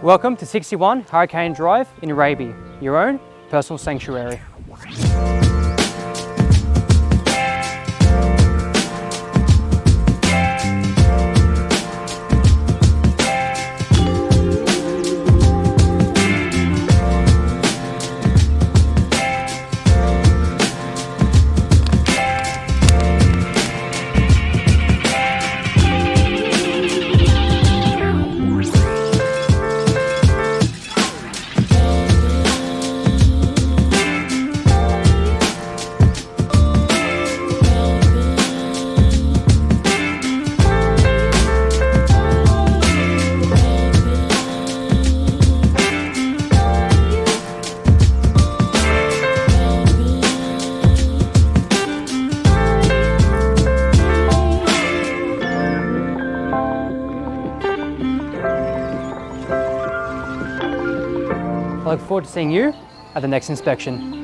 Welcome to 61 Hurricane Drive in Raby, your own personal sanctuary. I look forward to seeing you at the next inspection.